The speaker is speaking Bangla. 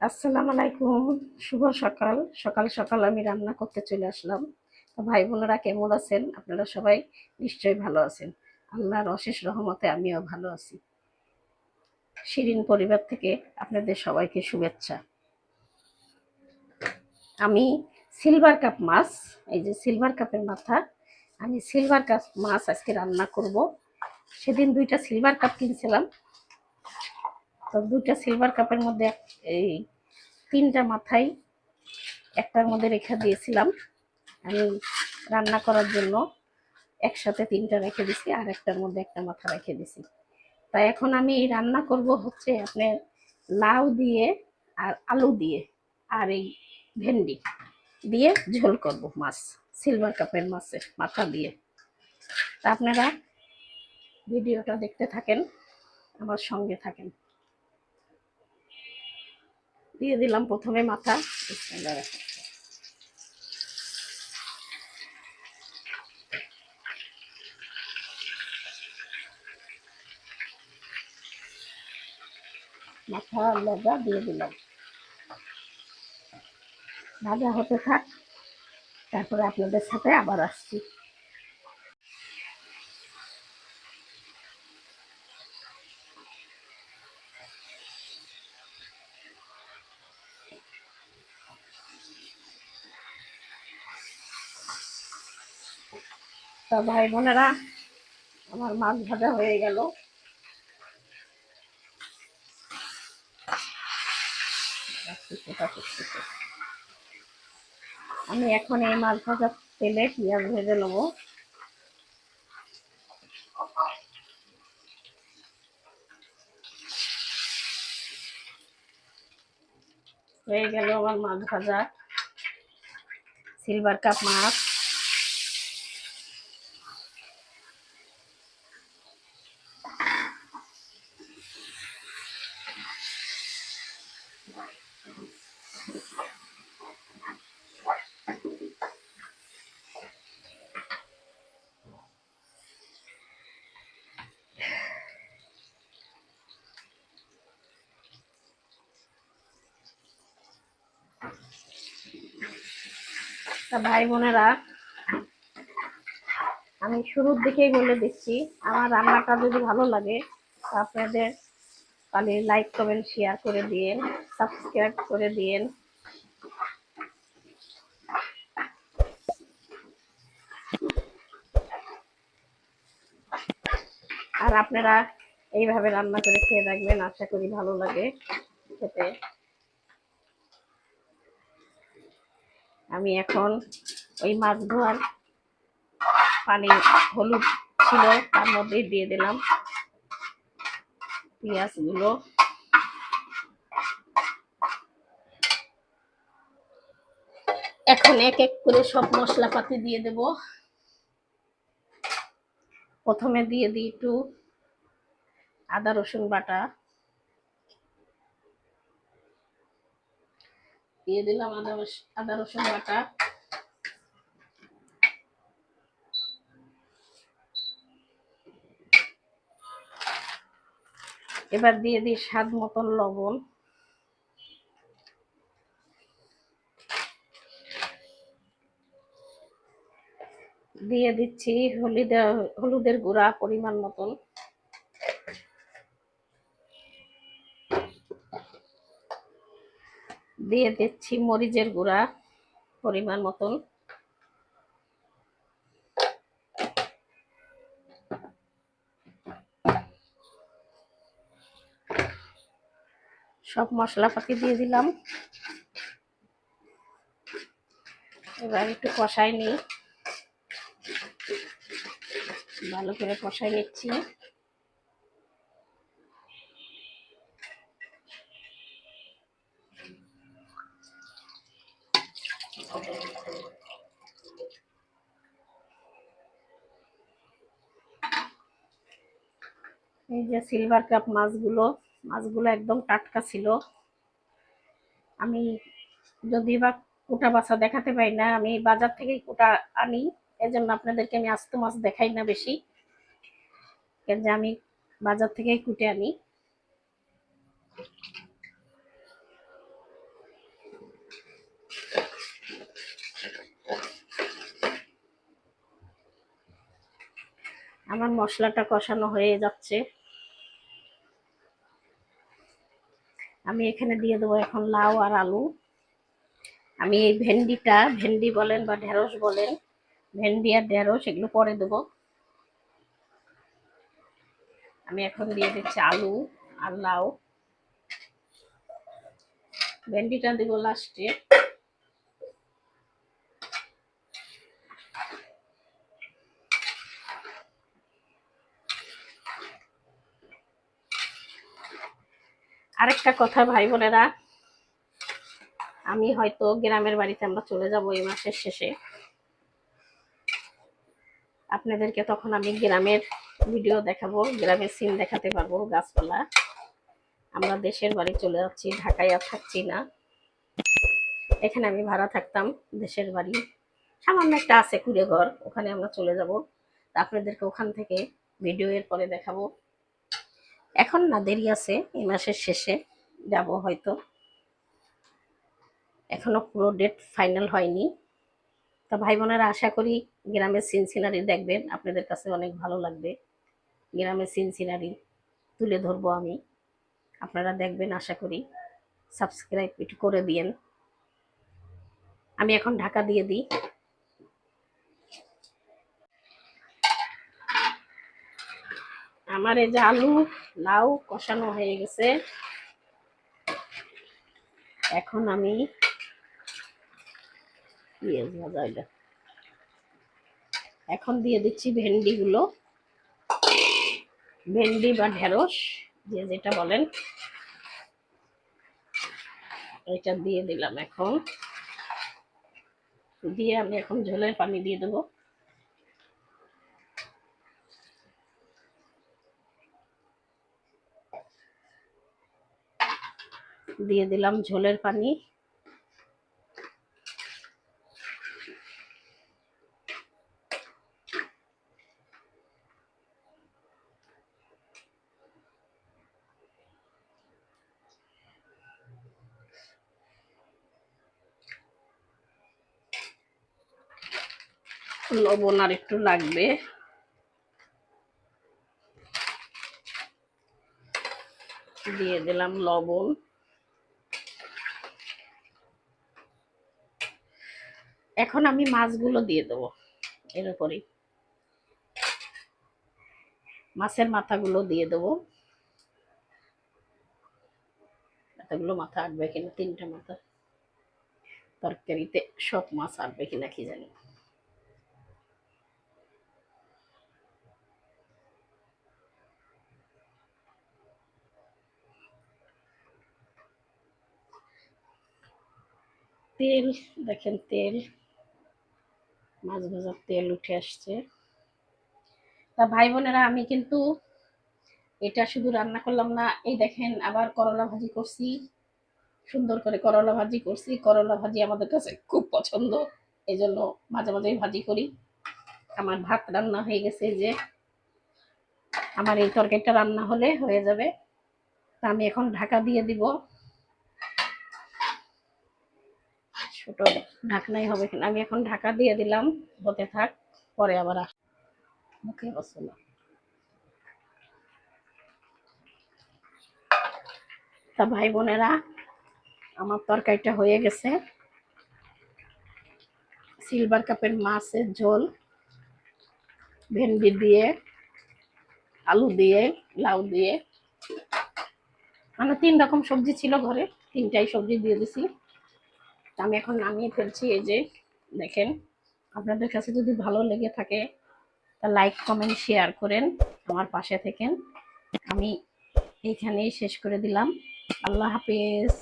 আসসালামু আলাইকুম। শুভ সকাল। সকাল সকাল আমি রান্না করতে চলে আসলাম। তো ভাই বোনেরা কেমন আছেন? আপনারা সবাই নিশ্চয়ই ভালো আছেন। আল্লাহর অশেষ রহমতে আমিও ভালো আছি। শিরিন পরিবার থেকে আপনাদের সবাইকে শুভেচ্ছা। আমি সিলভার কাপ মাছ, এই যে সিলভার কাপের মাথা, আমি সিলভার কাপ মাছ আজকে রান্না করব। সেদিন 2টা সিলভার কাপ কিনছিলাম। তো 2টা সিলভার কাপের মধ্যে এই 3টা মাথাই একটার মধ্যে রেখে দিয়েছিলাম আমি রান্না করার জন্য। একসাথে 3টা রেখে দিছি আর একটার মধ্যে একটা মাথা রেখে দিছি। তাই এখন আমি রান্না করব হচ্ছে আপনার লাউ দিয়ে আর আলু দিয়ে আর এই ভেন্ডি দিয়ে ঝোল করব মাছ, সিলভার কাপের মাছের মাথা দিয়ে। তা আপনারা ভিডিওটা দেখতে থাকেন, আমার সঙ্গে থাকেন। দিয়ে দিলাম প্রথমে মাথা। মাথা লেজা দিয়ে দিলাম, ভাজা হতে থাক, তারপরে আপনাদের সাথে আবার আসছি। তা ভাই বোনেরা, আমার মাছ ভাজা হয়ে গেল। আমি এখন এই মাছ ভাজার তেলে পেঁয়াজ ভেজে নেবো। হয়ে গেল আমার মাছ ভাজা, সিলভার কাপ মাছ। তা ভাই বোনেরা, আমি শুরুর দিকেই বলে দিচ্ছি, আমার রান্নাটা যদি ভালো লাগে আপনাদের তাহলে লাইক কমেন্ট শেয়ার করে দিয়েন, সাবস্ক্রাইব করে দিয়েন। আর আপনারা এইভাবে রান্না করে খেয়ে দেখবেন, আশা করি ভালো লাগে খেতে। আমি এখন ওই মাছ ধোয়ার পানি হলুদ ছিল তার মধ্যে দিয়ে দিলাম পেঁয়াজগুলো। এখন এক এক করে সব মশলাপাতি দিয়ে দেব। প্রথমে দিয়ে দিই একটু আদা রসুন বাটা, দিয়ে দিলাম আদা রসুন বাটা। এবার দিয়ে দিই স্বাদ মতন লবণ, দিয়ে দিচ্ছি হলুদের গুঁড়া পরিমাণ মতন, দিয়ে দিচ্ছি মরিচের গুঁড়া পরিমাণ মতন, সব মশলাপাতি দিয়ে দিলাম। এবার একটু কষাই নিই, ভালো করে কষাই নিচ্ছি। এই যে সিলভার কাপ মাছগুলো একদম টাটকা ছিল। আমি যদি বা কোটা বাছা দেখাতে পাই না, আমি বাজার থেকেই কোটা আনি, এজন্য আপনাদেরকে আমি আস্ত মাছ দেখাই না বেশি, কেন যে আমি বাজার থেকেই কুটে আনি। আমার মশলাটা কষানো হয়ে যাচ্ছে। আমি এখানে দিয়ে দেবো এখন লাউ আর আলু। আমি এই ভেন্ডি বলেন বা ঢেঁড়স বলেন, ভেন্ডি আর ঢেঁড়স এগুলো পরে দেবো। আমি এখন দিয়ে দিচ্ছি আলু আর লাউ, ভেন্ডিটা দিব লাস্টে। আরেকটা কথা ভাই বোনেরা, আমি হয়তো গ্রামের বাড়িতে আমরা চলে যাব এই মাসের শেষে। আপনাদেরকে তখন আমি গ্রামের ভিডিও দেখাবো, গ্রামের সিন দেখাতে পারবো, গাছপালা। আমরা দেশের বাড়ি চলে যাচ্ছি, ঢাকায় আর থাকছি না। এখানে আমি ভাড়া থাকতাম, দেশের বাড়ি সামান্য একটা আছে কুড়ে ঘর, ওখানে আমরা চলে যাব। আপনাদেরকে ওখান থেকে ভিডিও এর পরে দেখাবো। এখন না, দেরি আছে, এই মাসের শেষে যাব হয়তো, এখনো পুরো ডেট ফাইনাল হয়নি। তা ভাই বোনেরা, আশা করি গ্রামের সিন সিনারি দেখবেন, আপনাদের কাছে অনেক ভালো লাগবে। গ্রামের সিন সিনারি তুলে ধরবো আমি, আপনারা দেখবেন আশা করি। সাবস্ক্রাইব একটু করে দিয়েন। আমি এখন ঢাকা দিয়ে দিই। আমার এই যে আলু লাউ কষানো হয়ে গেছে, এখন আমি পেঁয়াজ ভাজা এটা এখন দিয়ে দিচ্ছি ভেন্ডিগুলো, ভেন্ডি বা ঢেঁড়স যে যেটা বলেন, এটা দিয়ে দিলাম। এখন দিয়ে আমি এখন ঝোলের পানি দিয়ে দেবো। দিয়ে দিলাম ঝোলের পানি। লবণ আর একটু লাগবে, দিয়ে দিলাম লবণ। এখন আমি মাছগুলো দিয়ে দেবো এর উপরে, মাছের মাথাগুলো দিয়ে দেবো। এতগুলো মাথা আটবে কিনা, 3টা মাথা, তরকারিতে সব মাছ আটবে কিনা কি জানি। তেল দেখেন, তেল মাছ ভাজার তেল উঠে আসছে। তা ভাই বোনেরা, আমি কিন্তু এটা শুধু রান্না করলাম না, এই দেখেন আবার করলা ভাজি করছি, সুন্দর করে করলা ভাজি করছি। করলা ভাজি আমাদের কাছে খুব পছন্দ, এই জন্য মাঝে মাঝেই ভাজি করি। আমার ভাত রান্না হয়ে গেছে, যে আমার এই তরকারিটা রান্না হলে হয়ে যাবে। তা আমি এখন ঢাকা দিয়ে দিব, ছোট ঢাকনাই হবে কিনা। আমি এখন ঢাকা দিয়ে দিলাম, হতে থাক, পরে আবার মুখে বসো না। তা ভাই বোনেরা, আমার তরকারিটা হয়ে গেছে। সিলভার কাপের মাছের ঝোল, ভেন্ডি দিয়ে, আলু দিয়ে, লাউ দিয়ে, মানে 3 রকম সবজি ছিল ঘরে, 3টাই সবজি দিয়ে দিছি। আমি এখন নামিয়ে ফেলছি। এই যে দেখেন, আপনাদের কাছে যদি ভালো লেগে থাকে তা লাইক কমেন্ট শেয়ার করেন, আমার পাশে থেকেন। আমি এইখানেই শেষ করে দিলাম। আল্লাহ হাফেজ।